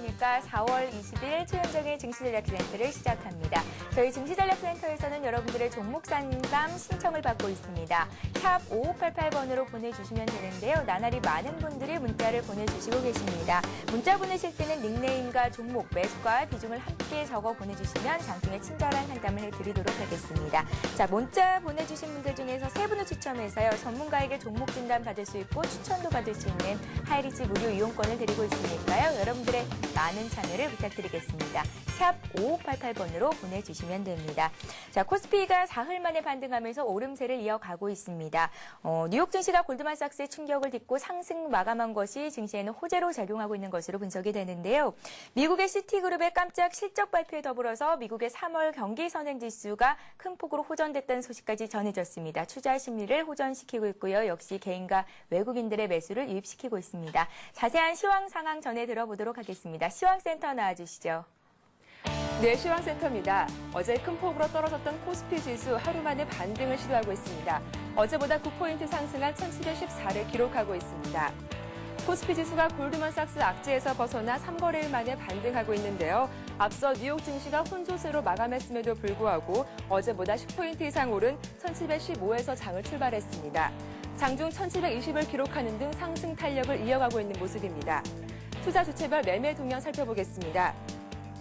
안녕하십니까. 4월 20일 최현정의 증시전략 이벤트를 시작합니다. 저희 증시전략 센터에서는 여러분들의 종목 상담 신청을 받고 있습니다. 샵 5588번으로 보내주시면 되는데요. 나날이 많은 분들이 문자를 보내주시고 계십니다. 문자 보내실 때는 닉네임과 종목, 매수가 비중을 함께 적어 보내주시면 장중에 친절한 상담을 해드리도록 하겠습니다. 자, 문자 보내주신 분들 중에서 3분을 추첨해서요. 전문가에게 종목 진단 받을 수 있고 추천도 받을 수 있는 하이리치 무료 이용권을 드리고 있으니까요. 여러분들의 많은 참여를 부탁드리겠습니다. 샵 5588번으로 보내주시면 됩니다. 자, 코스피가 사흘 만에 반등하면서 오름세를 이어가고 있습니다. 뉴욕 증시가 골드만삭스의 충격을 딛고 상승 마감한 것이 증시에는 호재로 작용하고 있는 것으로 분석이 되는데요. 미국의 시티그룹의 깜짝 실적 발표에 더불어서 미국의 3월 경기 선행지수가 큰 폭으로 호전됐다는 소식까지 전해졌습니다. 투자 심리를 호전시키고 있고요. 역시 개인과 외국인들의 매수를 유입시키고 있습니다. 자세한 시황 상황 전해 들어보도록 하겠습니다. 시황센터 나와주시죠. 네, 시황센터입니다. 어제 큰 폭으로 떨어졌던 코스피 지수 하루 만에 반등을 시도하고 있습니다. 어제보다 9포인트 상승한 1714를 기록하고 있습니다. 코스피 지수가 골드만삭스 악재에서 벗어나 3거래일 만에 반등하고 있는데요. 앞서 뉴욕 증시가 혼조세로 마감했음에도 불구하고 어제보다 10포인트 이상 오른 1715에서 장을 출발했습니다. 장중 1720을 기록하는 등 상승 탄력을 이어가고 있는 모습입니다. 투자 주체별 매매 동향 살펴보겠습니다.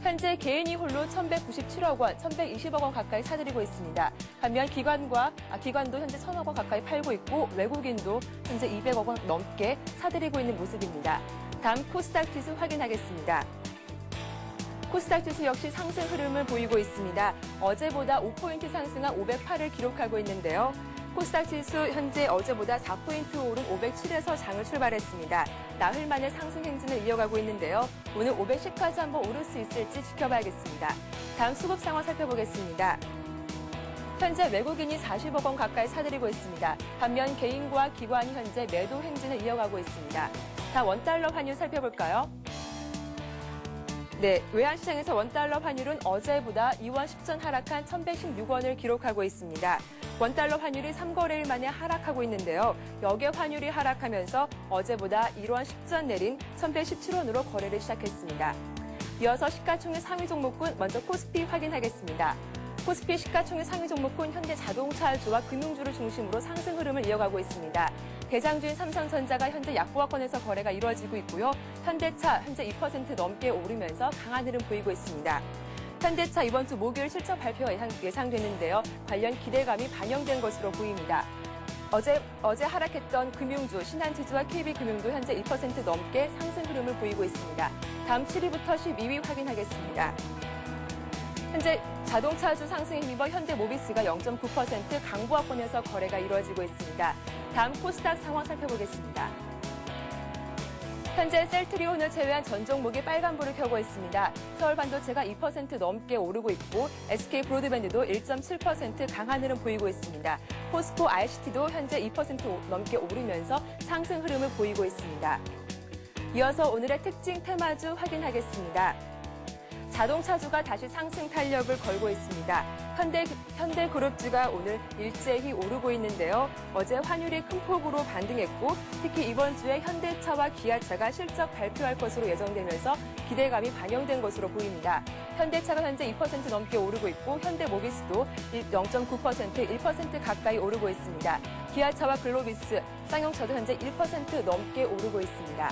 현재 개인이 홀로 1,197억 원, 1,120억 원 가까이 사들이고 있습니다. 반면 기관도 현재 1,000억 원 가까이 팔고 있고 외국인도 현재 200억 원 넘게 사들이고 있는 모습입니다. 다음 코스닥 지수 확인하겠습니다. 코스닥 지수 역시 상승 흐름을 보이고 있습니다. 어제보다 5포인트 상승한 508을 기록하고 있는데요. 코스닥 지수 현재 어제보다 4포인트 오른 507에서 장을 출발했습니다. 나흘 만에 상승 행진을 이어가고 있는데요. 오늘 510까지 한번 오를 수 있을지 지켜봐야겠습니다. 다음 수급 상황 살펴보겠습니다. 현재 외국인이 40억 원 가까이 사들이고 있습니다. 반면 개인과 기관이 현재 매도 행진을 이어가고 있습니다. 다음 원달러 환율 살펴볼까요? 네, 외환시장에서 원달러 환율은 어제보다 2원 10전 하락한 1,116원을 기록하고 있습니다. 원달러 환율이 3거래일 만에 하락하고 있는데요. 역의 환율이 하락하면서 어제보다 1원 10전 내린 1,117원으로 거래를 시작했습니다. 이어서 시가총액 상위 종목군 먼저 코스피 확인하겠습니다. 코스피 시가총액 상위 종목군 현대자동차주와 금융주를 중심으로 상승 흐름을 이어가고 있습니다. 대장주인 삼성전자가 현재 약보합권에서 거래가 이루어지고 있고요. 현대차 현재 2% 넘게 오르면서 강한 흐름 보이고 있습니다. 현대차 이번 주 목요일 실적 발표가 예상되는데요. 관련 기대감이 반영된 것으로 보입니다. 어제 하락했던 금융주, 신한투자와 KB금융도 현재 1% 넘게 상승 흐름을 보이고 있습니다. 다음 7위부터 12위 확인하겠습니다. 현재 자동차주 상승에 힘입어 현대모비스가 0.9% 강보합권에서 거래가 이루어지고 있습니다. 다음 코스닥 상황 살펴보겠습니다. 현재 셀트리온을 제외한 전 종목이 빨간불을 켜고 있습니다. 서울반도체가 2% 넘게 오르고 있고 SK브로드밴드도 1.7% 강한 흐름 보이고 있습니다. 포스코 ICT도 현재 2% 넘게 오르면서 상승 흐름을 보이고 있습니다. 이어서 오늘의 특징 테마주 확인하겠습니다. 자동차주가 다시 상승 탄력을 걸고 있습니다. 현대그룹주가 오늘 일제히 오르고 있는데요. 어제 환율이 큰 폭으로 반등했고 특히 이번 주에 현대차와 기아차가 실적 발표할 것으로 예정되면서 기대감이 반영된 것으로 보입니다. 현대차가 현재 2% 넘게 오르고 있고 현대모비스도 0.9%, 1% 가까이 오르고 있습니다. 기아차와 글로비스, 쌍용차도 현재 1% 넘게 오르고 있습니다.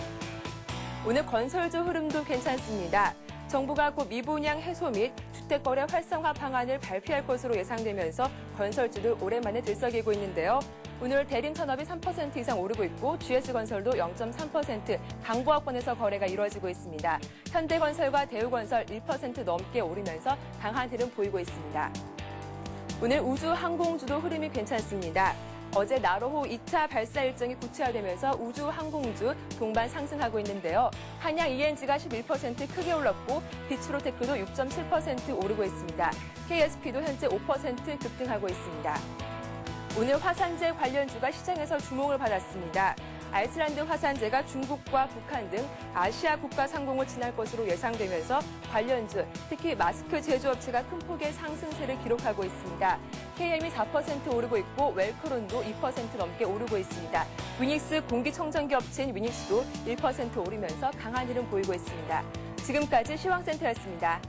오늘 건설주 흐름도 괜찮습니다. 정부가 곧 미분양 해소 및 주택거래 활성화 방안을 발표할 것으로 예상되면서 건설주들 오랜만에 들썩이고 있는데요. 오늘 대림산업이 3% 이상 오르고 있고 GS건설도 0.3% 강보합권에서 거래가 이루어지고 있습니다. 현대건설과 대우건설 1% 넘게 오르면서 강한 흐름 보이고 있습니다. 오늘 우주 항공주도 흐름이 괜찮습니다. 어제 나로호 2차 발사 일정이 구체화되면서 우주 항공주 동반 상승하고 있는데요. 한양 ENG가 11% 크게 올랐고 비츠로테크도 6.7% 오르고 있습니다. KSP도 현재 5% 급등하고 있습니다. 오늘 화산재 관련주가 시장에서 주목을 받았습니다. 아이슬란드 화산재가 중국과 북한 등 아시아 국가 상공을 지날 것으로 예상되면서 관련주, 특히 마스크 제조업체가 큰 폭의 상승세를 기록하고 있습니다. KM이 4% 오르고 있고 웰크론도 2% 넘게 오르고 있습니다. 위닉스 공기청정기 업체인 위닉스도 1% 오르면서 강한 흐름 보이고 있습니다. 지금까지 시황센터였습니다.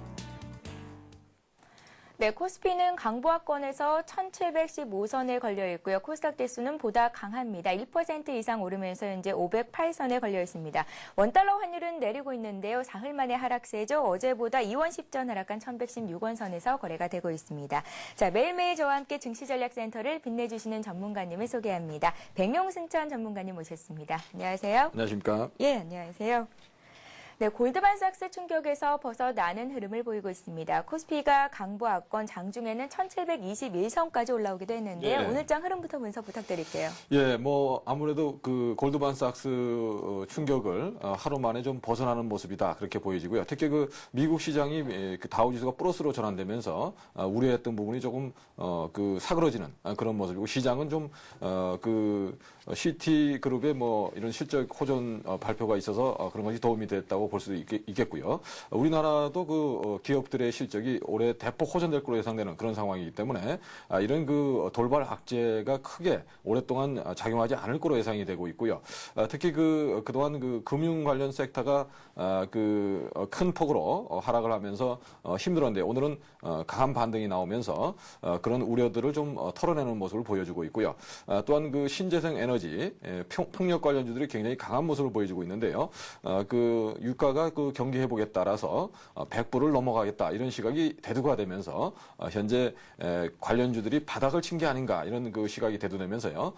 네, 코스피는 강보합권에서 1715선에 걸려 있고요. 코스닥 지수는 보다 강합니다. 1% 이상 오르면서 현재 508선에 걸려 있습니다. 원달러 환율은 내리고 있는데요. 사흘 만에 하락세죠. 어제보다 2원 10전 하락한 1116원 선에서 거래가 되고 있습니다. 자, 매일매일 저와 함께 증시전략센터를 빛내주시는 전문가님을 소개합니다. 백용순천 전문가님 모셨습니다. 안녕하세요. 안녕하십니까? 예, 안녕하세요. 네, 골드만삭스 충격에서 벗어나는 흐름을 보이고 있습니다. 코스피가 강보합권 장중에는 1721선까지 올라오기도 했는데요. 예. 오늘장 흐름부터 분석 부탁드릴게요. 예, 뭐 아무래도 그 골드만삭스 충격을 하루 만에 좀 벗어나는 모습이다 그렇게 보여지고요. 특히 그 미국 시장이 그 다우지수가 플러스로 전환되면서 우려했던 부분이 조금 그 사그러지는 그런 모습이고 시장은 좀 그 CT 그룹의 뭐 이런 실적 호전 발표가 있어서 그런 것이 도움이 됐다고 볼 수도 있겠고요. 우리나라도 그 기업들의 실적이 올해 대폭 호전될 것으로 예상되는 그런 상황이기 때문에 이런 그 돌발 악재가 크게 오랫동안 작용하지 않을 것으로 예상이 되고 있고요. 특히 그동안 그 금융 관련 섹터가 그 큰 폭으로 하락을 하면서 힘들었는데 오늘은 강한 반등이 나오면서 그런 우려들을 좀 털어내는 모습을 보여주고 있고요. 또한 그 신재생 에너지 풍력 관련주들이 굉장히 강한 모습을 보여주고 있는데요. 그 유가가 그 경기 회복에 따라서 100불을 넘어가겠다 이런 시각이 대두가 되면서 현재 관련주들이 바닥을 친 게 아닌가 이런 그 시각이 대두되면서요.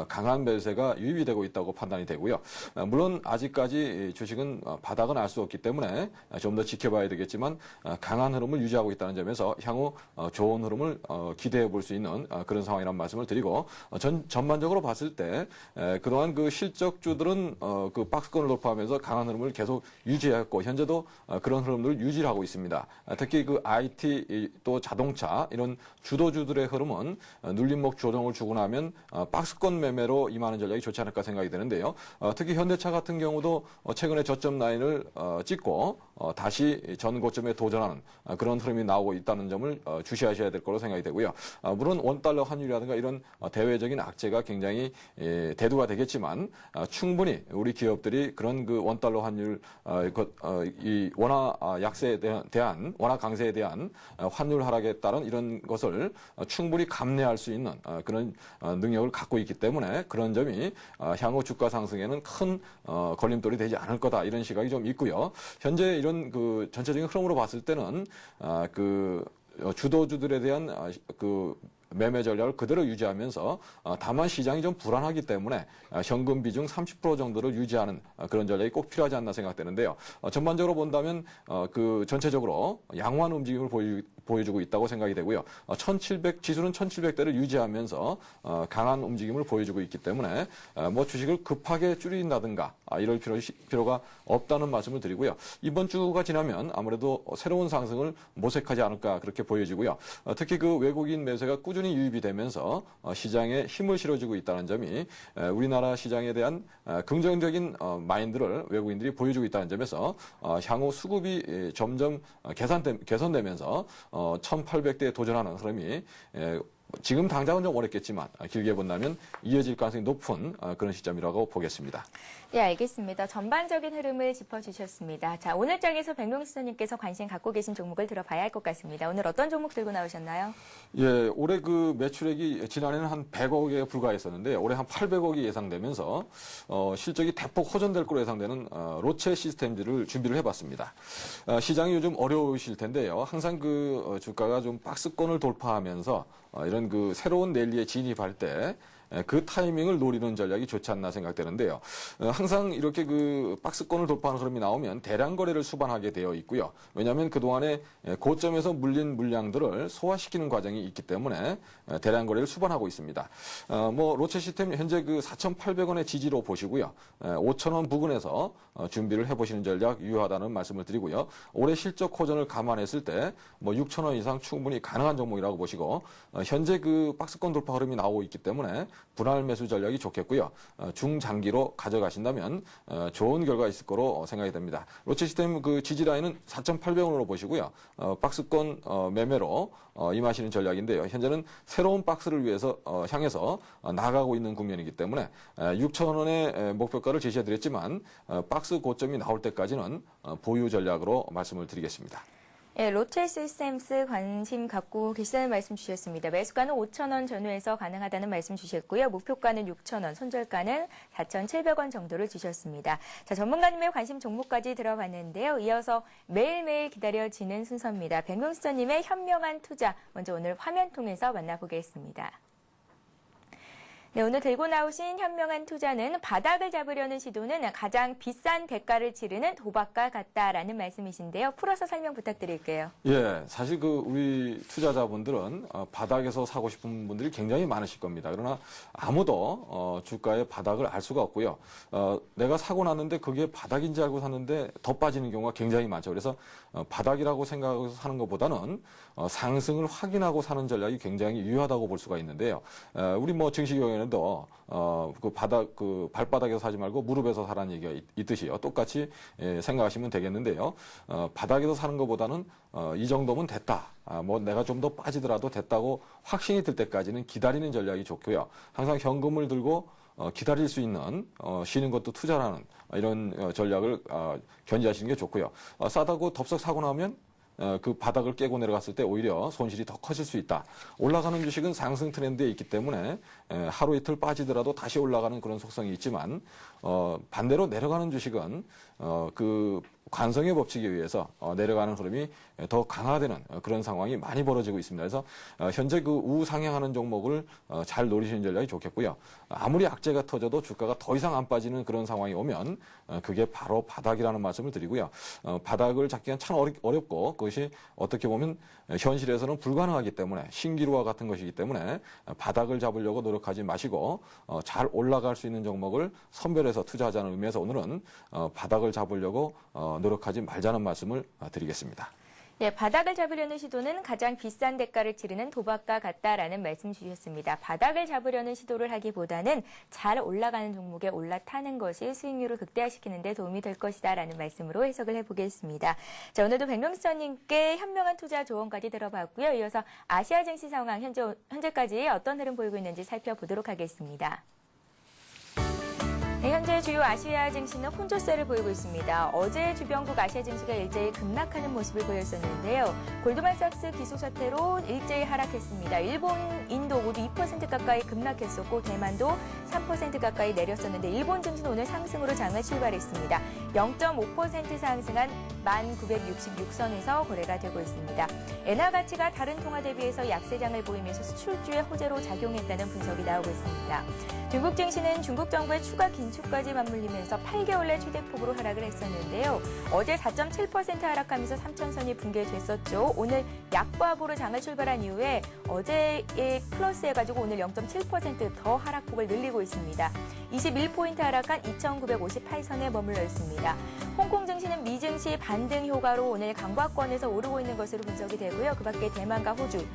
강한 매수세가 유입이 되고 있다고 판단이 되고요. 물론 아직까지 주식은 바닥은 알 수 없기 때문에 좀 더 지켜봐야 되겠지만 강한 흐름을 유지하고 있다는 점에서 향후 좋은 흐름을 기대해 볼 수 있는 그런 상황이라는 말씀을 드리고 전반적으로 봤을 때 그동안 그 실적주들은 그 박스권을 돌파하면서 강한 흐름을 계속 유지했고 현재도 그런 흐름들을 유지하고 있습니다. 특히 그 IT 또 자동차 이런 주도주들의 흐름은 눌림목 조정을 주고 나면 박스권 매매로 임하는 전략이 좋지 않을까 생각이 되는데요. 특히 현대차 같은 경우도 최근에 저점 라인을 찍고 다시 전 고점에 도전하는 그런 흐름이 나오고 있다는 점을 주시하셔야 될 거로 생각이 되고요. 물론 원달러 환율이라든가 이런 대외적인 악재가 굉장히 대두가 되겠지만 충분히 우리 기업들이 그런 그 원달러 환율 이 원화 약세에 대한 원화 강세에 대한 환율 하락에 따른 이런 것을 충분히 감내할 수 있는 그런 능력을 갖고 있기 때문에 그런 점이 향후 주가 상승에는 큰 걸림돌이 되지 않을 거다 이런 시각이 좀 있고요. 현재 이런 그 전체적인 흐름으로 봤을 때는 그 주도주들에 대한 그 매매 전략을 그대로 유지하면서 다만 시장이 좀 불안하기 때문에 현금 비중 30% 정도를 유지하는 그런 전략이 꼭 필요하지 않나 생각되는데요. 전반적으로 본다면 그 전체적으로 양호한 움직임을 보여주고 있다고 생각이 되고요. 지수는 1700대를 유지하면서 강한 움직임을 보여주고 있기 때문에 뭐 주식을 급하게 줄인다든가 이럴 필요가 없다는 말씀을 드리고요. 이번 주가 지나면 아무래도 새로운 상승을 모색하지 않을까 그렇게 보여지고요. 특히 그 외국인 매수가 꾸준히 유입이 되면서 시장에 힘을 실어주고 있다는 점이 우리나라 시장에 대한 긍정적인 마인드를 외국인들이 보여주고 있다는 점에서 향후 수급이 점점 개선되면서 1800대에 도전하는 흐름이 지금 당장은 좀 어렵겠지만 길게 본다면 이어질 가능성이 높은 그런 시점이라고 보겠습니다. 네, 알겠습니다. 전반적인 흐름을 짚어주셨습니다. 자, 오늘 장에서 백명수님께서 관심 갖고 계신 종목을 들어봐야 할 것 같습니다. 오늘 어떤 종목 들고 나오셨나요? 예, 올해 그 매출액이 지난해는 한 100억에 불과했었는데 올해 한 800억이 예상되면서 실적이 대폭 호전될 것으로 예상되는 로체 시스템즈를 준비를 해봤습니다. 시장이 요즘 어려우실 텐데요. 항상 그 주가가 좀 박스권을 돌파하면서 이런 그 새로운 랠리에 진입할 때 그 타이밍을 노리는 전략이 좋지 않나 생각되는데요. 항상 이렇게 그 박스권을 돌파하는 흐름이 나오면 대량 거래를 수반하게 되어 있고요. 왜냐하면 그동안에 고점에서 물린 물량들을 소화시키는 과정이 있기 때문에 대량 거래를 수반하고 있습니다. 뭐 로체 시스템 현재 그 4,800원의 지지로 보시고요. 5,000원 부근에서 준비를 해보시는 전략 유효하다는 말씀을 드리고요. 올해 실적 호전을 감안했을 때 뭐 6,000원 이상 충분히 가능한 종목이라고 보시고 현재 그 박스권 돌파 흐름이 나오고 있기 때문에 분할 매수 전략이 좋겠고요. 중장기로 가져가신다면 좋은 결과 있을 거로 생각이 됩니다. 롯데시스템 그 지지 라인은 4,800원으로 보시고요. 박스권 매매로 임하시는 전략인데요. 현재는 새로운 박스를 위해서 향해서 나가고 있는 국면이기 때문에 6,000원의 목표가를 제시해드렸지만 박스 고점이 나올 때까지는 보유 전략으로 말씀을 드리겠습니다. 예, 롯데시스템스 관심 갖고 계시다는 말씀 주셨습니다. 매수가는 5,000원 전후에서 가능하다는 말씀 주셨고요. 목표가는 6,000원, 손절가는 4,700원 정도를 주셨습니다. 자, 전문가님의 관심 종목까지 들어봤는데요. 이어서 매일매일 기다려지는 순서입니다. 백명수저님의 현명한 투자, 먼저 오늘 화면 통해서 만나보겠습니다. 네, 오늘 들고 나오신 현명한 투자는 바닥을 잡으려는 시도는 가장 비싼 대가를 치르는 도박과 같다라는 말씀이신데요. 풀어서 설명 부탁드릴게요. 예, 사실 그 우리 투자자분들은 바닥에서 사고 싶은 분들이 굉장히 많으실 겁니다. 그러나 아무도 주가의 바닥을 알 수가 없고요. 내가 사고 났는데 그게 바닥인지 알고 샀는데 더 빠지는 경우가 굉장히 많죠. 그래서 바닥이라고 생각해서 사는 것보다는 상승을 확인하고 사는 전략이 굉장히 유효하다고 볼 수가 있는데요. 우리 뭐 증시 경우에는 그 발바닥에서 사지 말고 무릎에서 사라는 얘기가 있듯이요. 똑같이 생각하시면 되겠는데요. 바닥에서 사는 것보다는 이 정도면 됐다. 뭐 내가 좀 더 빠지더라도 됐다고 확신이 들 때까지는 기다리는 전략이 좋고요. 항상 현금을 들고 기다릴 수 있는 쉬는 것도 투자라는 이런 전략을 견지하시는 게 좋고요. 싸다고 덥석 사고 나면 그 바닥을 깨고 내려갔을 때 오히려 손실이 더 커질 수 있다. 올라가는 주식은 상승 트렌드에 있기 때문에 하루 이틀 빠지더라도 다시 올라가는 그런 속성이 있지만 반대로 내려가는 주식은 그 관성의 법칙에 의해서 내려가는 흐름이 더 강화되는 그런 상황이 많이 벌어지고 있습니다. 그래서 현재 그 우상향하는 종목을 잘 노리시는 전략이 좋겠고요. 아무리 악재가 터져도 주가가 더 이상 안 빠지는 그런 상황이 오면 그게 바로 바닥이라는 말씀을 드리고요. 바닥을 잡기가 참 어렵고 그것이 어떻게 보면 현실에서는 불가능하기 때문에 신기루와 같은 것이기 때문에 바닥을 잡으려고 노력하지 마시고 잘 올라갈 수 있는 종목을 선별해서 투자하자는 의미에서 오늘은 바닥을 잡으려고 노력하지 말자는 말씀을 드리겠습니다. 예, 바닥을 잡으려는 시도는 가장 비싼 대가를 치르는 도박과 같다라는 말씀 주셨습니다. 바닥을 잡으려는 시도를 하기보다는 잘 올라가는 종목에 올라타는 것이 수익률을 극대화시키는 데 도움이 될 것이다라는 말씀으로 해석을 해보겠습니다. 자, 오늘도 백명수저님께 현명한 투자 조언까지 들어봤고요. 이어서 아시아 증시 상황 현재까지 어떤 흐름 보이고 있는지 살펴보도록 하겠습니다. 네, 현재 주요 아시아 증시는 혼조세를 보이고 있습니다. 어제 주변국 아시아 증시가 일제히 급락하는 모습을 보였었는데요. 골드만삭스 기소 사태로 일제히 하락했습니다. 일본, 인도 모두 2% 가까이 급락했었고 대만도 3% 가까이 내렸었는데 일본 증시는 오늘 상승으로 장을 출발했습니다. 0.5% 상승한 1966선에서 거래가 되고 있습니다. 엔화 가치가 다른 통화 대비해서 약세장을 보이면서 수출주의 호재로 작용했다는 분석이 나오고 있습니다. 중국 증시는 중국 정부의 추가 긴축까지 맞물리면서 8개월 내 최대폭으로 하락을 했었는데요. 어제 4.7% 하락하면서 3천선이 붕괴됐었죠. 오늘 약보합으로 장을 출발한 이후에 어제에 플러스해가지고 오늘 0.7% 더 하락폭을 늘리고 있습니다. 21포인트 하락한 2,958선에 머물러 있습니다. 홍콩 증시는 미 증시 반등 효과로 오늘 강박권에서 오르고 있는 것으로 분석이 되고요. 그 밖에 대만과 호주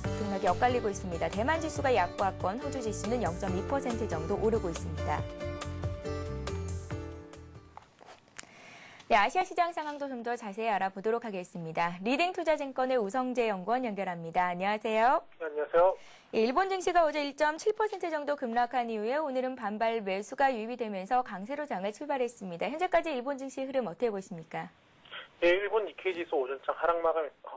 등락이 엇갈리고 있습니다. 대만 지수가 약보합권, 호주 지수는 0.2% 정도 오르고 있습니다. 네, 아시아 시장 상황도 좀 더 자세히 알아보도록 하겠습니다. 리딩투자증권의 우성재 연구원 연결합니다. 안녕하세요. 네, 안녕하세요. 일본 증시가 어제 1.7% 정도 급락한 이후에 오늘은 반발 매수가 유입이 되면서 강세로 장을 출발했습니다. 현재까지 일본 증시 흐름 어떻게 보십니까? 네, 일본 니케이 지수 오전장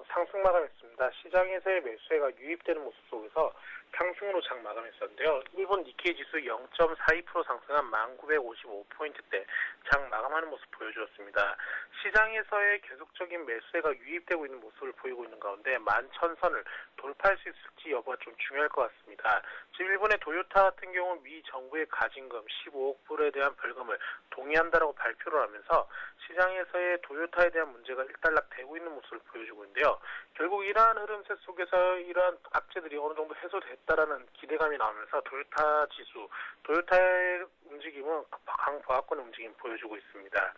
상승 마감했습니다. 시장에서의 매수세가 유입되는 모습 속에서 상승으로 장 마감했었는데요. 일본 니케이 지수 0.42% 상승한 1955포인트대 장 마감하는 모습 보여주었습니다. 시장에서의 계속적인 매수세가 유입되고 있는 모습을 보이고 있는 가운데 11,000선을 돌파할 수 있을지 여부가 좀 중요할 것 같습니다. 지금 일본의 도요타 같은 경우 미 정부의 가진금 15억 불에 대한 벌금을 동의한다라고 발표를 하면서 시장에서의 도요타에 대한 문제가 일단락되고 있는 모습을 보여주고 있는데요. 결국 이러한 흐름세 속에서 이러한 악재들이 어느 정도 해소됐다라는 기대감이 나오면서 도요타 지수, 도요타의 움직임은 강보합권의 움직임을 보여주고 있습니다.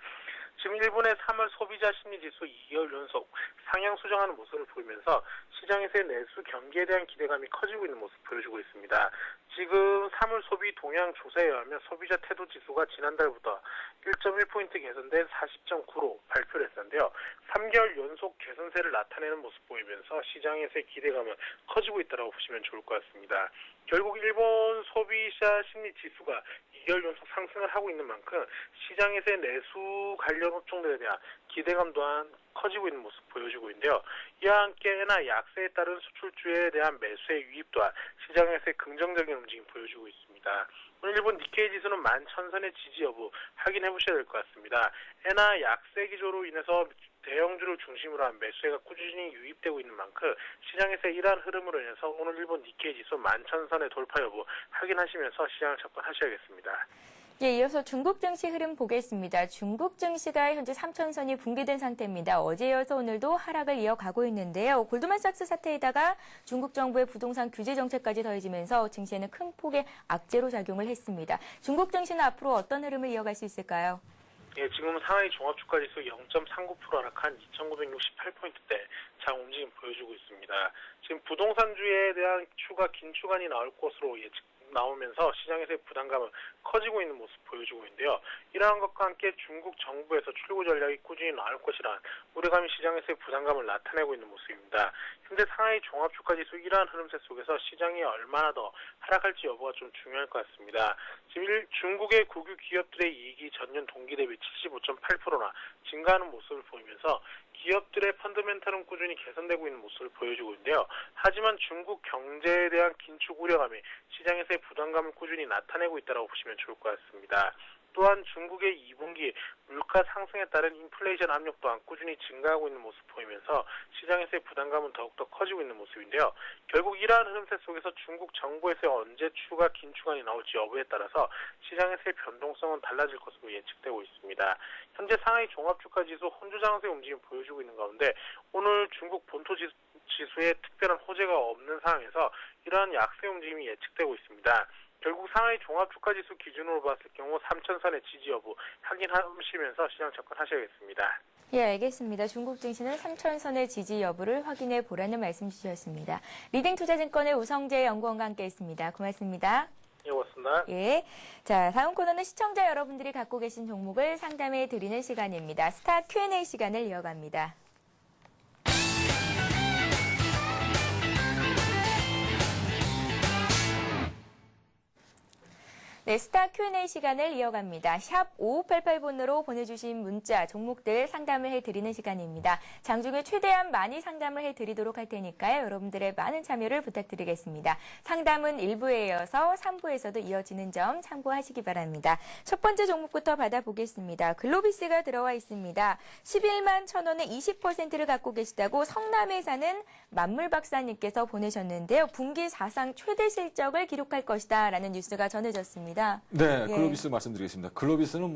지금 일본의 3월 소비자 심리지수 2개월 연속 상향 수정하는 모습을 보이면서 시장에서의 내수 경기에 대한 기대감이 커지고 있는 모습을 보여주고 있습니다. 지금 3월 소비 동향 조사에 의하면 소비자 태도 지수가 지난달부터 1.1포인트 개선된 40.9로 발표를 했는데요. 3개월 연속 개선세를 나타내는 모습 보이면서 시장에서의 기대감은 커지고 있다고 보시면 좋을 것 같습니다. 결국 일본 소비자 심리 지수가 2개월 연속 상승을 하고 있는 만큼 시장에서의 내수 관련 업종들에 대한 기대감 또한 커지고 있는 모습 보여주고 있는데요. 이와 함께 엔화 약세에 따른 수출주에 대한 매수의 유입 또한 시장에서의 긍정적인 움직임 보여주고 있습니다. 오늘 일본 니케이 지수는 11,000선의 지지 여부 확인해 보셔야 될 것 같습니다. 엔화 약세 기조로 인해서 대형주를 중심으로 한 매수세가 꾸준히 유입되고 있는 만큼 시장에서 이러한 흐름으로 인해서 오늘 일본 니케이 지수 11,000선의 돌파 여부 확인하시면서 시장을 접근하셔야겠습니다. 예, 이어서 중국 증시 흐름 보겠습니다. 중국 증시가 현재 3,000선이 붕괴된 상태입니다. 어제 이어서 오늘도 하락을 이어가고 있는데요. 골드만삭스 사태에다가 중국 정부의 부동산 규제 정책까지 더해지면서 증시에는 큰 폭의 악재로 작용을 했습니다. 중국 증시는 앞으로 어떤 흐름을 이어갈 수 있을까요? 예, 지금 상하이 종합주가지수 0.39% 하락한 2,968포인트대 장 움직임 보여주고 있습니다. 지금 부동산주에 대한 긴축안이 나올 것으로 예측 나오면서 시장에서의 부담감은 커지고 있는 모습 보여주고 있는데요. 이러한 것과 함께 중국 정부에서 출구 전략이 꾸준히 나올 것이란 우려감이 시장에서의 부담감을 나타내고 있는 모습입니다. 현재 상하이 종합주가지수 이러한 흐름세 속에서 시장이 얼마나 더 하락할지 여부가 좀 중요할 것 같습니다. 지금 중국의 국유 기업들의 이익이 전년 동기 대비 75.8%나 증가하는 모습을 보이면서 기업들의 펀더멘털은 꾸준히 개선되고 있는 모습을 보여주고 있는데요. 하지만 중국 경제에 대한 긴축 우려감이 시장에서의 부담감을 꾸준히 나타내고 있다고 보시면 좋을 것 같습니다. 또한 중국의 2분기 물가 상승에 따른 인플레이션 압력 또한 꾸준히 증가하고 있는 모습 보이면서 시장에서의 부담감은 더욱더 커지고 있는 모습인데요. 결국 이러한 흐름세 속에서 중국 정부에서 언제 추가 긴축안이 나올지 여부에 따라서 시장에서의 변동성은 달라질 것으로 예측되고 있습니다. 현재 상하이 종합주가지수 혼조장세 움직임 보여주고 있는 가운데 오늘 중국 본토 지수에 특별한 호재가 없는 상황에서 이러한 약세 움직임이 예측되고 있습니다. 결국 상하이 종합주가지수 기준으로 봤을 경우 3,000선의 지지 여부 확인하시면서 시장 접근하셔야겠습니다. 예, 알겠습니다. 중국 증시는 3,000선의 지지 여부를 확인해 보라는 말씀 주셨습니다. 리딩투자증권의 우성재 연구원과 함께했습니다. 고맙습니다. 예, 고맙습니다. 예. 자, 다음 코너는 시청자 여러분들이 갖고 계신 종목을 상담해 드리는 시간입니다. 스타 Q&A 시간을 이어갑니다. 네, 스타 Q&A 시간을 이어갑니다. 샵 5588번으로 보내주신 문자, 종목들 상담을 해드리는 시간입니다. 장중에 최대한 많이 상담을 해드리도록 할 테니까요. 여러분들의 많은 참여를 부탁드리겠습니다. 상담은 1부에 이어서 3부에서도 이어지는 점 참고하시기 바랍니다. 첫 번째 종목부터 받아보겠습니다. 글로비스가 들어와 있습니다. 11만 1,000원에 20%를 갖고 계시다고 성남에 사는 만물 박사님께서 보내셨는데요. 분기 사상 최대 실적을 기록할 것이다 라는 뉴스가 전해졌습니다. 네, 예. 글로비스 말씀드리겠습니다. 글로비스는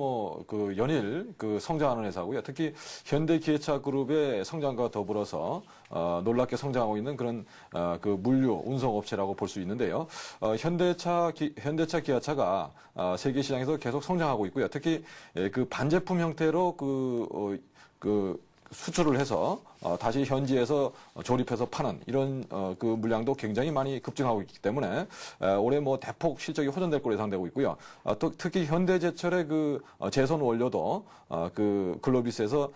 연일 성장하는 회사고요. 특히 현대기아차 그룹의 성장과 더불어서 놀랍게 성장하고 있는 그런 물류 운송업체라고 볼 수 있는데요. 현대차 기아차가 세계 시장에서 계속 성장하고 있고요. 특히 그 반제품 형태로 수출을 해서 다시 현지에서 조립해서 파는 이런 그 물량도 굉장히 많이 급증하고 있기 때문에 올해 대폭 실적이 호전될 걸로 예상되고 있고요. 또 특히 현대제철의 그 제선 원료도 그 글로비스에서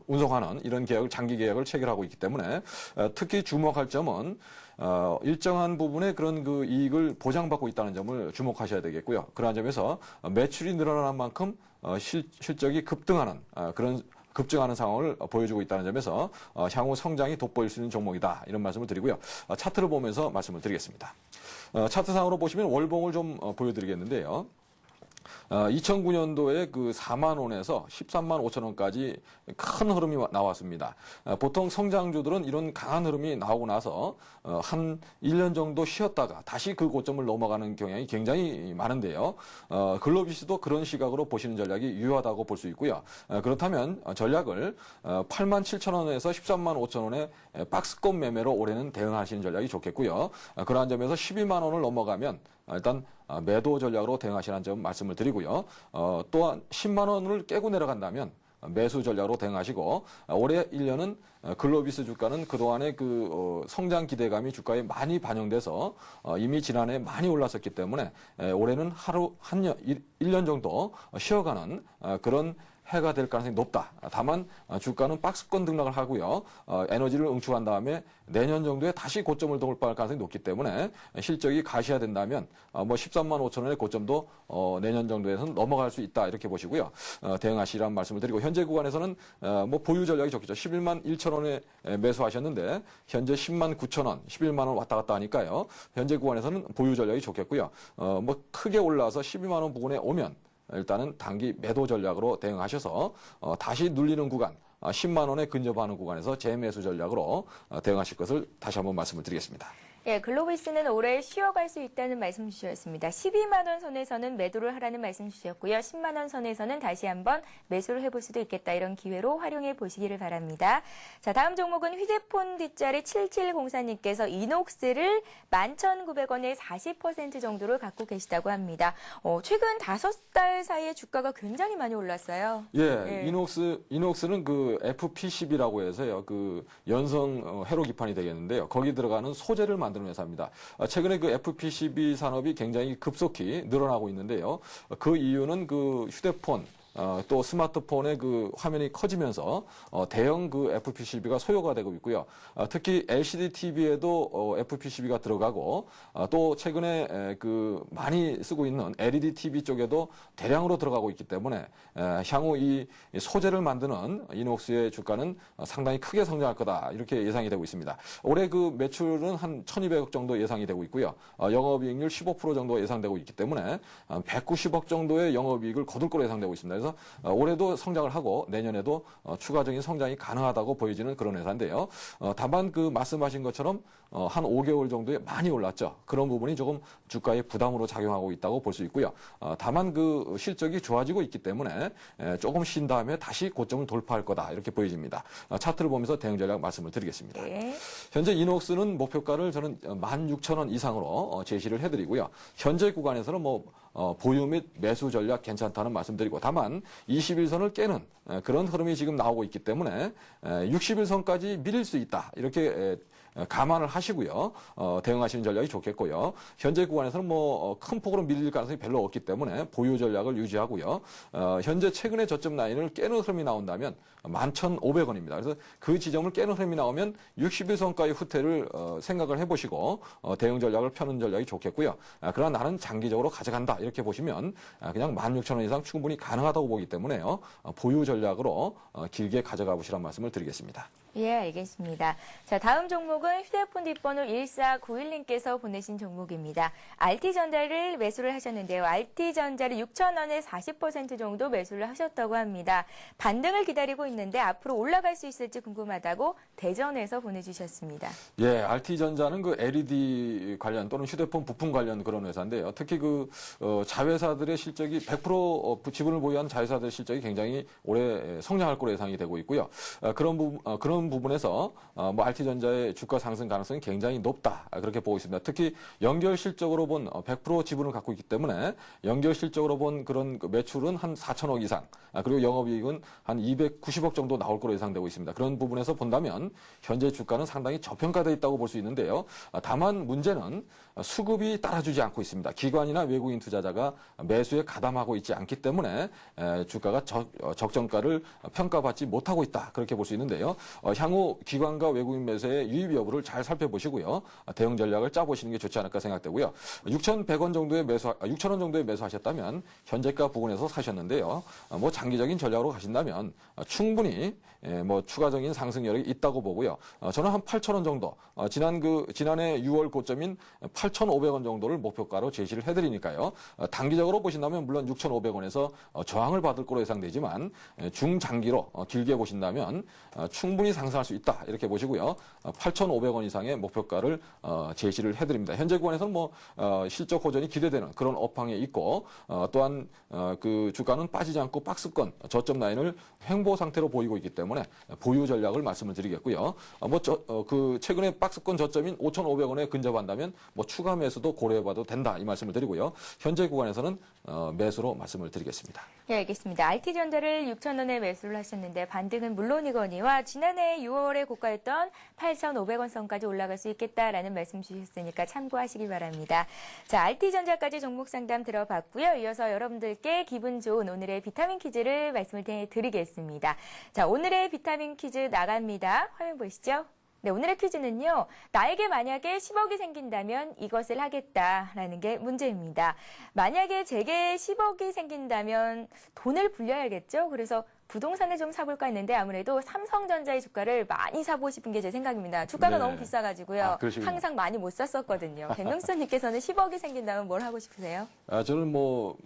운송하는 이런 장기 계약을 체결하고 있기 때문에 특히 주목할 점은 일정한 부분의 그런 그 이익을 보장받고 있다는 점을 주목하셔야 되겠고요. 그러한 점에서 매출이 늘어나는 만큼 실적이 급증하는 상황을 보여주고 있다는 점에서 향후 성장이 돋보일 수 있는 종목이다. 이런 말씀을 드리고요. 차트를 보면서 말씀을 드리겠습니다. 차트상으로 보시면 월봉을 좀 보여드리겠는데요. 2009년도에 그 4만 원에서 13만 5천 원까지 큰 흐름이 나왔습니다. 보통 성장주들은 이런 강한 흐름이 나오고 나서 한 1년 정도 쉬었다가 다시 그 고점을 넘어가는 경향이 굉장히 많은데요. 글로비스도 그런 시각으로 보시는 전략이 유효하다고 볼 수 있고요. 그렇다면 전략을 8만 7천 원에서 13만 5천 원의 박스권 매매로 올해는 대응하시는 전략이 좋겠고요. 그러한 점에서 12만 원을 넘어가면 일단 매도 전략으로 대응하시라는 점 말씀을 드리고요. 또한 10만 원을 깨고 내려간다면 매수 전략으로 대응하시고 올해 1년은 글로비스 주가는 그동안의 성장 기대감이 주가에 많이 반영돼서 이미 지난해 많이 올랐었기 때문에 올해는 하루 1년 정도 쉬어가는 그런 해가 될 가능성이 높다. 다만 주가는 박스권 등락을 하고요. 에너지를 응축한 다음에 내년 정도에 다시 고점을 돌파할 가능성이 높기 때문에 실적이 가시화된다면 13만 5천 원의 고점도 내년 정도에서는 넘어갈 수 있다. 이렇게 보시고요. 대응하시라는 말씀을 드리고 현재 구간에서는 보유 전략이 좋겠죠. 11만 1천 원에 매수하셨는데 현재 10만 9천 원, 11만 원 왔다 갔다 하니까요. 현재 구간에서는 보유 전략이 좋겠고요. 크게 올라와서 12만 원 부근에 오면 일단은 단기 매도 전략으로 대응하셔서 다시 눌리는 구간 10만 원에 근접하는 구간에서 재매수 전략으로 대응하실 것을 다시 한번 말씀을 드리겠습니다. 예, 글로비스는 올해 쉬어갈 수 있다는 말씀 주셨습니다. 12만 원 선에서는 매도를 하라는 말씀 주셨고요. 10만 원 선에서는 다시 한번 매수를 해볼 수도 있겠다. 이런 기회로 활용해 보시기를 바랍니다. 자, 다음 종목은 휴대폰 뒷자리 7704님께서 이녹스를 11,900원에 40% 정도를 갖고 계시다고 합니다. 최근 5달 사이에 주가가 굉장히 많이 올랐어요. 예. 이녹스는 FP10이라고 해서요. 연성 회로 기판이 되겠는데요. 거기 들어가는 소재를 만드는 회사입니다. 최근에 FP12 산업이 굉장히 급속히 늘어나고 있는데요. 그 이유는 휴대폰, 또 스마트폰의 화면이 커지면서 대형 FP12가 소요가 되고 있고요. 특히 LCD TV에도 FP12가 들어가고 또 최근에 많이 쓰고 있는 LED TV 쪽에도 대량으로 들어가고 있기 때문에 향후 이 소재를 만드는 이녹스의 주가는 상당히 크게 성장할 거다 이렇게 예상이 되고 있습니다. 올해 매출은 한 1,200억 정도 예상이 되고 있고요. 영업이익률 15% 정도 예상되고 있기 때문에 190억 정도의 영업이익을 거둘 거로 예상되고 있습니다. 그래서 올해도 성장을 하고 내년에도 추가적인 성장이 가능하다고 보여지는 그런 회사인데요. 다만 말씀하신 것처럼 한 5개월 정도에 많이 올랐죠. 그런 부분이 조금 주가에 부담으로 작용하고 있다고 볼 수 있고요. 다만 실적이 좋아지고 있기 때문에 조금 쉰 다음에 다시 고점을 돌파할 거다 이렇게 보여집니다. 차트를 보면서 대응 전략 말씀을 드리겠습니다. 네. 현재 이녹스는 목표가를 저는 16,000원 이상으로 제시를 해드리고요. 현재 구간에서는 보유 및 매수 전략 괜찮다는 말씀드리고 다만 21선을 깨는 그런 흐름이 지금 나오고 있기 때문에 61선까지 밀릴 수 있다 이렇게 감안을 하시고요. 대응하시는 전략이 좋겠고요. 현재 구간에서는 큰 폭으로 밀릴 가능성이 별로 없기 때문에 보유 전략을 유지하고요. 현재 최근의 저점 라인을 깨는 흐름이 나온다면 11,500원입니다. 그래서 그 지점을 깨는 흐름이 나오면 61선까지 후퇴를 생각을 해보시고 대응 전략을 펴는 전략이 좋겠고요. 그러나 나는 장기적으로 가져간다 이렇게 보시면 그냥 16,000원 이상 충분히 가능하다고 보기 때문에요. 보유 전략으로 길게 가져가 보시라는 말씀을 드리겠습니다. 예, 알겠습니다. 자, 다음 종목은 휴대폰 뒷번호 1491님께서 보내신 종목입니다. RT전자를 매수를 하셨는데요. RT전자를 6,000원에 40% 정도 매수를 하셨다고 합니다. 반등을 기다리고 있는데 앞으로 올라갈 수 있을지 궁금하다고 대전에서 보내주셨습니다. 예, RT전자는 LED 관련 또는 휴대폰 부품 관련 그런 회사인데요. 특히 자회사들의 실적이 100% 지분을 보유한 자회사들의 실적이 굉장히 올해 성장할 거로 예상이 되고 있고요. 그런 부분에서 RT전자의 주가 상승 가능성이 굉장히 높다 그렇게 보고 있습니다. 특히 연결 실적으로 본 100% 지분을 갖고 있기 때문에 연결 실적으로 본 그런 매출은 한 4천억 이상 그리고 영업이익은 한 290억 정도 나올 거로 예상되고 있습니다. 그런 부분에서 본다면 현재 주가는 상당히 저평가되어 있다고 볼 수 있는데요. 다만 문제는 수급이 따라주지 않고 있습니다. 기관이나 외국인 투자자가 매수에 가담하고 있지 않기 때문에 주가가 적정가를 평가받지 못하고 있다 그렇게 볼 수 있는데요. 향후 기관과 외국인 매수의 유입 여부를 잘 살펴보시고요. 대응 전략을 짜보시는 게 좋지 않을까 생각되고요. 6,100원 정도에 6,000원 정도에 매수하셨다면 현재가 부근에서 사셨는데요. 장기적인 전략으로 가신다면 충분히 추가적인 상승 여력이 있다고 보고요. 저는 한 8,000원 정도, 지난해 6월 고점인 8,500원 정도를 목표가로 제시를 해드리니까요. 단기적으로 보신다면 물론 6,500원에서 저항을 받을 거로 예상되지만 중장기로 길게 보신다면 충분히 상승할 수 있다 이렇게 보시고요. 8,500원 이상의 목표가를 제시를 해드립니다. 현재 구간에서는 뭐 실적 호전이 기대되는 그런 업황에 있고 또한 그 주가는 빠지지 않고 박스권 저점 라인을 횡보 상태로 보이고 있기 때문에 보유 전략을 말씀을 드리겠고요. 그 최근에 박스권 저점인 5,500원에 근접한다면 뭐 추가 매수도 고려해봐도 된다 이 말씀을 드리고요. 현재 구간에서는 매수로 말씀을 드리겠습니다. 예, 알겠습니다. RT전자를 6,000원에 매수를 하셨는데 반등은 물론이거니와 지난해 6월에 고가였던 8,500원 선까지 올라갈 수 있겠다라는 말씀 주셨으니까 참고하시기 바랍니다. 자, RT전자까지 종목 상담 들어봤고요. 이어서 여러분들께 기분 좋은 오늘의 비타민 퀴즈를 말씀을 드리겠습니다. 자, 오늘의 비타민 퀴즈 나갑니다. 화면 보시죠. 네, 오늘의 퀴즈는요. 나에게 만약에 10억이 생긴다면 이것을 하겠다라는 게 문제입니다. 만약에 제게 10억이 생긴다면 돈을 불려야겠죠. 그래서 부동산을 좀 사볼까 했는데 아무래도 삼성전자의 주가를 많이 사보고 싶은 게 제 생각입니다. 주가가 네. 너무 비싸가지고요. 항상 많이 못 샀었거든요. 백명수님께서는 10억이 생긴다면 뭘 하고 싶으세요? 저는 뭐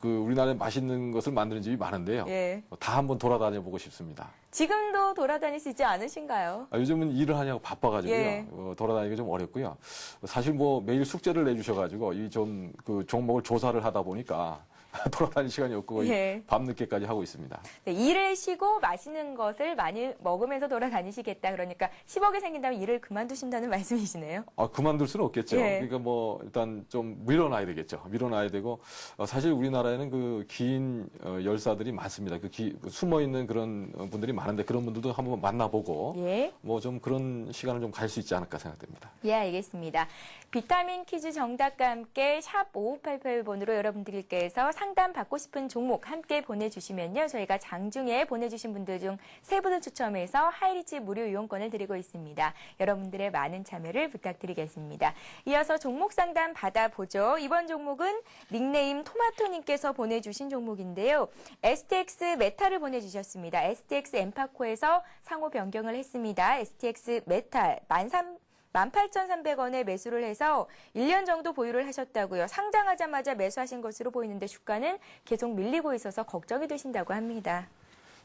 우리나라에 맛있는 것을 만드는 집이 많은데요. 예. 다 한번 돌아다녀 보고 싶습니다. 지금도 돌아다닐 수 있지 않으신가요? 요즘은 일을 하냐고 바빠가지고요. 예. 돌아다니기 좀 어렵고요. 사실 뭐 매일 숙제를 내주셔가지고 이 좀 그 종목을 조사를 하다 보니까 돌아다닐 시간이 없고 거의 예. 밤늦게까지 하고 있습니다. 네, 일을 쉬고 맛있는 것을 많이 먹으면서 돌아다니시겠다. 그러니까 10억이 생긴다면 일을 그만두신다는 말씀이시네요. 그만둘 수는 없겠죠. 예. 그러니까 뭐 일단 좀 밀어놔야 되겠죠. 밀어놔야 되고 사실 우리나라에는 그 긴 열사들이 많습니다. 숨어 있는 그런 분들이 많은데 그런 분들도 한번 만나보고 예. 뭐 좀 그런 시간을 좀 갈 수 있지 않을까 생각됩니다. 예, 알겠습니다. 비타민 퀴즈 정답과 함께 샵 5588번으로 여러분들께서 상담 받고 싶은 종목 함께 보내주시면요. 저희가 장중에 보내주신 분들 중 3분을 추첨해서 하이리치 무료 이용권을 드리고 있습니다. 여러분들의 많은 참여를 부탁드리겠습니다. 이어서 종목 상담 받아보죠. 이번 종목은 닉네임 토마토님께서 보내주신 종목인데요. STX 메탈을 보내주셨습니다. STX 엠파코에서 상호 변경을 했습니다. STX 메탈 18,300원에 매수를 해서 1년 정도 보유를 하셨다고요. 상장하자마자 매수하신 것으로 보이는데 주가는 계속 밀리고 있어서 걱정이 되신다고 합니다.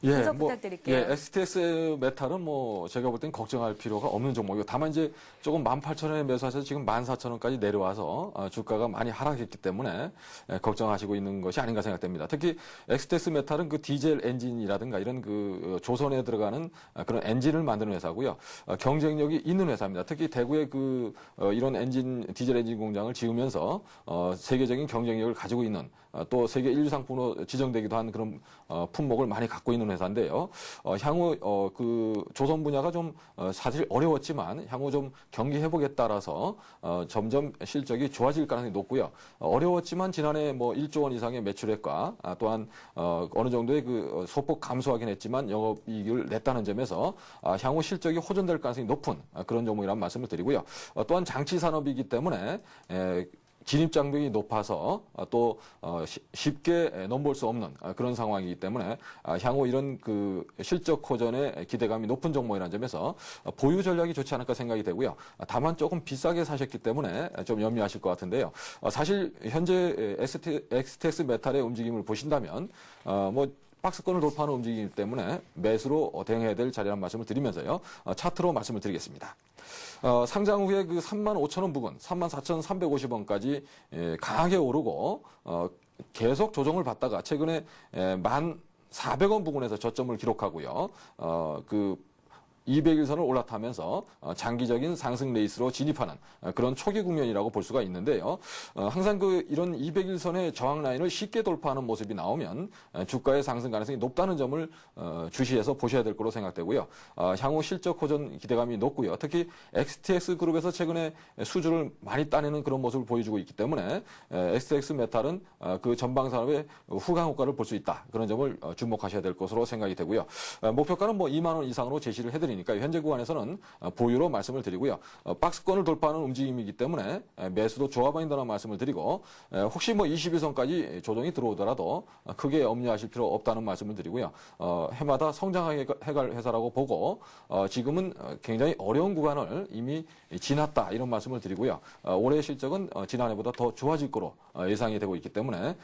분석 부탁드릴게요. STX 메탈은 뭐 제가 볼 땐 걱정할 필요가 없는 종목이고 다만 이제 조금 18,000원에 매수하셔서 지금 14,000원까지 내려와서 주가가 많이 하락했기 때문에 걱정하시고 있는 것이 아닌가 생각됩니다. 특히 STX 메탈은 그 디젤 엔진이라든가 이런 그 조선에 들어가는 그런 엔진을 만드는 회사고요. 경쟁력이 있는 회사입니다. 특히 대구에 이런 디젤 엔진 공장을 지으면서 세계적인 경쟁력을 가지고 있는 또 세계 1류 상품으로 지정되기도 한 그런 품목을 많이 갖고 있는 회사인데요. 향후 그 조선 분야가 좀 사실 어려웠지만 향후 좀 경기 회복에 따라서 점점 실적이 좋아질 가능성이 높고요. 어려웠지만 지난해 뭐 1조 원 이상의 매출액과 또한 어느 정도의 그 소폭 감소하긴 했지만 영업이익을 냈다는 점에서 향후 실적이 호전될 가능성이 높은 그런 종목이라는 말씀을 드리고요. 또한 장치 산업이기 때문에 진입 장벽이 높아서 또 쉽게 넘볼 수 없는 그런 상황이기 때문에 향후 이런 그 실적 호전의 기대감이 높은 종목이라는 점에서 보유 전략이 좋지 않을까 생각이 되고요. 다만 조금 비싸게 사셨기 때문에 좀 염려하실 것 같은데요. 사실 현재 STX 메탈의 움직임을 보신다면 박스권을 돌파하는 움직이기 때문에 매수로 대응해야 될 자리라는 말씀을 드리면서요. 차트로 말씀을 드리겠습니다. 상장 후에 그 35,000원 부근, 34,350원까지 강하게 오르고 계속 조정을 받다가 최근에 1,400원 부근에서 저점을 기록하고요. 200일선을 올라타면서 장기적인 상승 레이스로 진입하는 그런 초기 국면이라고 볼 수가 있는데요. 항상 이런 200일선의 저항 라인을 쉽게 돌파하는 모습이 나오면 주가의 상승 가능성이 높다는 점을 주시해서 보셔야 될 거로 생각되고요. 향후 실적 호전 기대감이 높고요. 특히 XTX 그룹에서 최근에 수주를 많이 따내는 그런 모습을 보여주고 있기 때문에 STX 메탈은 그 전방 산업의 후광 효과를 볼 수 있다. 그런 점을 주목하셔야 될 것으로 생각이 되고요. 목표가는 2만 원 이상으로 제시를 해드리니까 현재 구간에서는 보유로 말씀을 드리고요. 박스권을 돌파하는 움직임이기 때문에 매수도 좋아 보인다는 말씀을 드리고 혹시 21선까지 조정이 들어오더라도 크게 염려하실 필요 없다는 말씀을 드리고요. 해마다 성장해갈 회사라고 보고 지금은 굉장히 어려운 구간을 이미 지났다 이런 말씀을 드리고요. 올해 실적은 지난해보다 더 좋아질 거로 예상이 되고 있기 때문에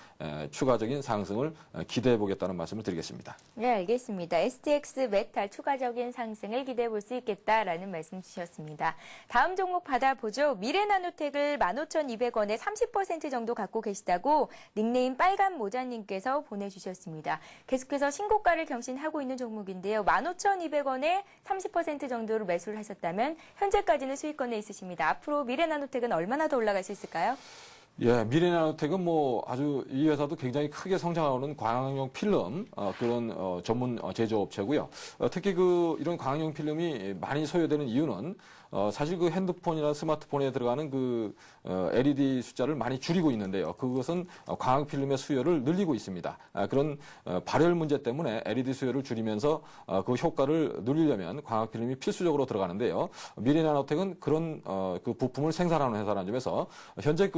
추가적인 상승을 기대해 보겠다는 말씀을 드리겠습니다. 네, 알겠습니다. STX 메탈 추가적인 상승을 기대해 볼 수 있겠다라는 말씀 주셨습니다. 다음 종목 받아보죠. 미래나노텍을 15,200원에 30% 정도 갖고 계시다고 닉네임 빨간 모자님께서 보내주셨습니다. 계속해서 신고가를 경신하고 있는 종목인데요. 15,200원에 30% 정도로 매수를 하셨다면 현재까지는 수익권에 있으십니다. 앞으로 미래나노텍은 얼마나 더 올라갈 수 있을까요? 예, 미래나노텍은 뭐 아주 이 회사도 굉장히 크게 성장하는 광학용 필름 그런 전문 제조업체고요. 특히 이런 광학용 필름이 많이 소요되는 이유는 사실 그 핸드폰이나 스마트폰에 들어가는 LED 숫자를 많이 줄이고 있는데요. 그것은 광학 필름의 수요를 늘리고 있습니다. 그런 발열 문제 때문에 LED 수요를 줄이면서 그 효과를 누리려면 광학 필름이 필수적으로 들어가는데요. 미래나노텍은 그런 그 부품을 생산하는 회사라는 점에서 현재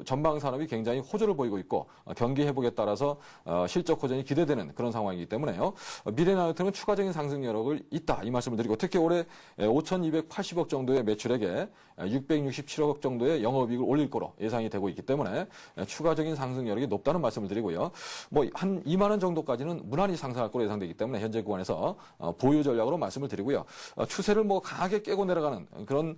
전방 산업이 굉장히 호조를 보이고 있고 경기 회복에 따라서 실적 호전이 기대되는 그런 상황이기 때문에요. 미래나노텍은 추가적인 상승 여력을 있다 이 말씀을 드리고 특히 올해 5,280억 정도의 매출액에 667억 정도의 영업이익을 올릴 거로 예상이 되고 있기 때문에 추가적인 상승 여력이 높다는 말씀을 드리고요. 뭐 한 2만 원 정도까지는 무난히 상승할 거로 예상되기 때문에 현재 구간에서 보유 전략으로 말씀을 드리고요. 추세를 뭐 강하게 깨고 내려가는 그런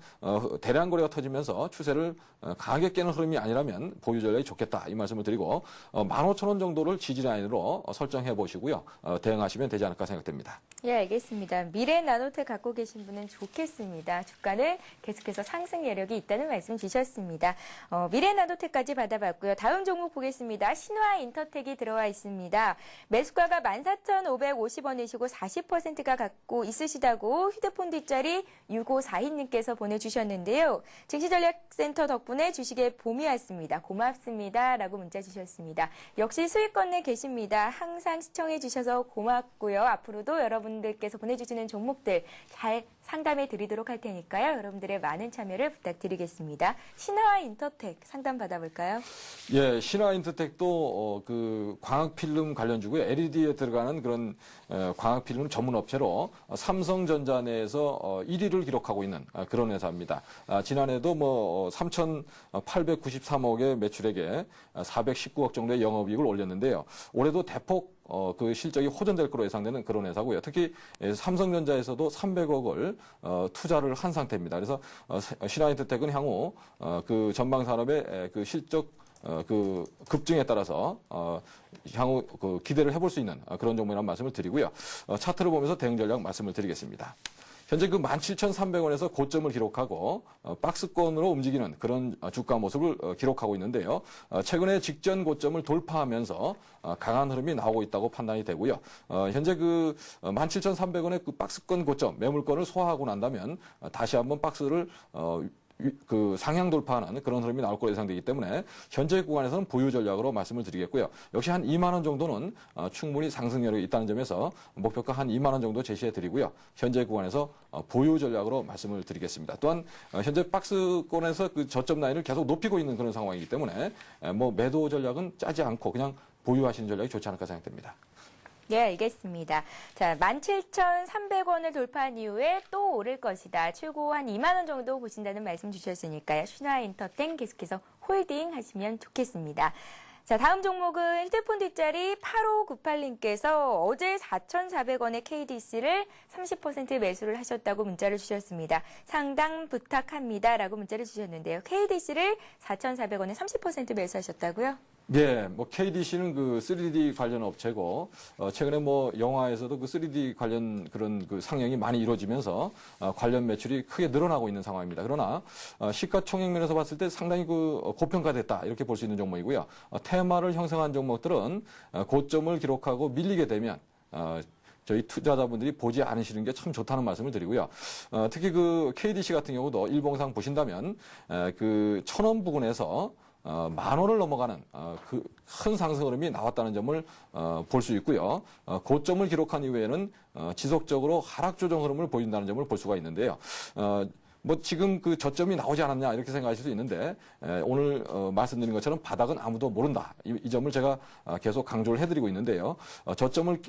대량 거래가 터지면서 추세를 강하게 깨는 흐름이 아니라면 보유 전략이 좋겠다 이 말씀을 드리고 15,000원 정도를 지지라인으로 설정해 보시고요. 대응하시면 되지 않을까 생각됩니다. 예, 알겠습니다. 미래나노텍 갖고 계신 분은 좋겠습니다. 주가는 계속해서 상승 여력이 있다는 말씀 주셨습니다. 미래나노텍까지 받아봤고요. 다음 종목 보겠습니다. 신화인터텍이 들어와 있습니다. 매수가가 14,550원이시고 40%가 갖고 있으시다고 휴대폰 뒷자리 6542님께서 보내주셨는데요. 증시전략센터 덕분에 주식에 봄이 왔습니다. 고맙습니다. 라고 문자 주셨습니다. 역시 수익권 내 계십니다. 항상 시청해 주셔서 고맙고요. 앞으로도 여러분들께서 보내주시는 종목들 잘 상담해 드리도록 할 테니까요. 여러분들의 많은 참여를 부탁드리겠습니다. 신화인터텍 상담 받아볼까요? 예, 신화인터텍도 광학필름 관련주고요. LED에 들어가는 그런 광학필름 전문 업체로 삼성전자 내에서 1위를 기록하고 있는 그런 회사입니다. 지난해도 뭐 3,893억의 매출액에 419억 정도의 영업이익을 올렸는데요. 올해도 대폭 그 실적이 호전될 거로 예상되는 그런 회사고요. 특히 삼성전자에서도 300억을 투자를 한 상태입니다. 그래서 신화인터텍은 향후 그 전방 산업의 그 실적 그 급증에 따라서 향후 기대를 해볼 수 있는 그런 종목이라는 말씀을 드리고요. 차트를 보면서 대응 전략 말씀을 드리겠습니다. 현재 17,300원에서 고점을 기록하고 박스권으로 움직이는 그런 주가 모습을 기록하고 있는데요. 최근에 직전 고점을 돌파하면서 강한 흐름이 나오고 있다고 판단이 되고요. 현재 17,300원의 그 박스권 고점 매물권을 소화하고 난다면 다시 한번 박스를 상향 돌파하는 그런 흐름이 나올 거로 예상되기 때문에 현재 구간에서는 보유 전략으로 말씀을 드리겠고요. 역시 한 2만 원 정도는 충분히 상승 여력이 있다는 점에서 목표가 한 2만 원 정도 제시해 드리고요. 현재 구간에서 보유 전략으로 말씀을 드리겠습니다. 또한 현재 박스권에서 그 저점 라인을 계속 높이고 있는 그런 상황이기 때문에 뭐 매도 전략은 짜지 않고 그냥 보유하시는 전략이 좋지 않을까 생각됩니다. 네, 알겠습니다. 자, 17,300원을 돌파한 이후에 또 오를 것이다. 최고 한 2만 원 정도 보신다는 말씀 주셨으니까요. 신화인터텍 계속해서 홀딩 하시면 좋겠습니다. 자, 다음 종목은 휴대폰 뒷자리 8598님께서 어제 4,400원의 KDC를 30% 매수를 하셨다고 문자를 주셨습니다. 상담 부탁합니다. 라고 문자를 주셨는데요. KDC를 4,400원에 30% 매수하셨다고요? 예, 뭐 KDC는 3D 관련 업체고 최근에 뭐 영화에서도 3D 관련 그런 상영이 많이 이루어지면서 관련 매출이 크게 늘어나고 있는 상황입니다. 그러나 시가총액면에서 봤을 때 상당히 고평가됐다 이렇게 볼 수 있는 종목이고요. 테마를 형성한 종목들은 고점을 기록하고 밀리게 되면 저희 투자자분들이 보지 않으시는 게 참 좋다는 말씀을 드리고요. 특히 KDC 같은 경우도 일봉상 보신다면 1,000원 부근에서 10,000원을 넘어가는 큰 상승 흐름이 나왔다는 점을 볼 수 있고요. 고점을 기록한 이후에는 지속적으로 하락 조정 흐름을 보인다는 점을 볼 수가 있는데요. 뭐 지금 저점이 나오지 않았냐 이렇게 생각하실 수 있는데 오늘 말씀드린 것처럼 바닥은 아무도 모른다. 이 점을 제가 계속 강조를 해드리고 있는데요. 저점을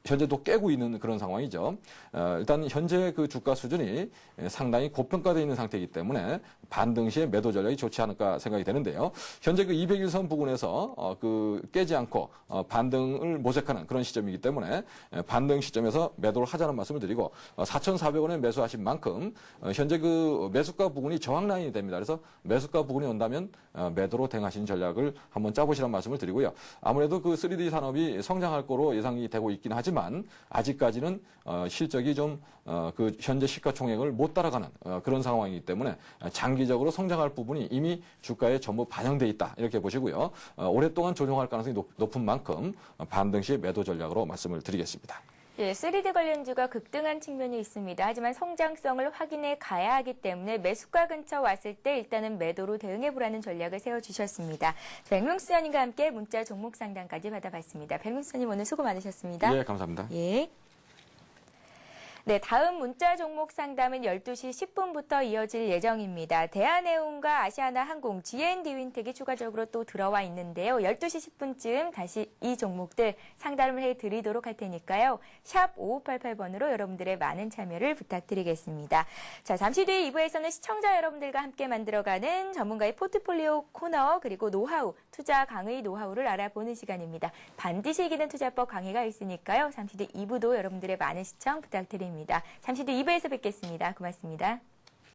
현재도 깨고 있는 그런 상황이죠. 일단 현재 그 주가 수준이 상당히 고평가되어 있는 상태이기 때문에 반등 시에 매도 전략이 좋지 않을까 생각이 되는데요. 현재 그 200일선 부근에서 그 깨지 않고 반등을 모색하는 그런 시점이기 때문에 반등 시점에서 매도를 하자는 말씀을 드리고 4,400원에 매수하신 만큼 현재 그 매수가 부근이 저항 라인이 됩니다. 그래서 매수가 부근이 온다면 매도로 대응하시는 전략을 한번 짜보시라는 말씀을 드리고요. 아무래도 그 3D 산업이 성장할 거로 예상이 되고 있긴 하지만 아직까지는 실적이 좀 그 현재 시가총액을 못 따라가는 그런 상황이기 때문에 장기적으로 성장할 부분이 이미 주가에 전부 반영돼 있다 이렇게 보시고요. 오랫동안 조정할 가능성이 높은 만큼 반등 시 매도 전략으로 말씀을 드리겠습니다. 예, 3D 관련주가 급등한 측면이 있습니다. 하지만 성장성을 확인해 가야 하기 때문에 매수가 근처 왔을 때 일단은 매도로 대응해보라는 전략을 세워주셨습니다. 백명수 의원님과 함께 문자 종목 상담까지 받아봤습니다. 백명수 의원님 오늘 수고 많으셨습니다. 예, 감사합니다. 예. 네, 다음 문자 종목 상담은 12시 10분부터 이어질 예정입니다. 대한해운과 아시아나항공, GND윈텍이 추가적으로 또 들어와 있는데요. 12시 10분쯤 다시 이 종목들 상담을 해드리도록 할 테니까요. 샵 5588번으로 여러분들의 많은 참여를 부탁드리겠습니다. 자, 잠시 뒤 2부에서는 시청자 여러분들과 함께 만들어가는 전문가의 포트폴리오 코너 그리고 노하우, 투자 강의 노하우를 알아보는 시간입니다. 반드시 이기는 투자법 강의가 있으니까요. 잠시 뒤 2부도 여러분들의 많은 시청 부탁드립니다. 잠시 뒤 2부에서 뵙겠습니다. 고맙습니다.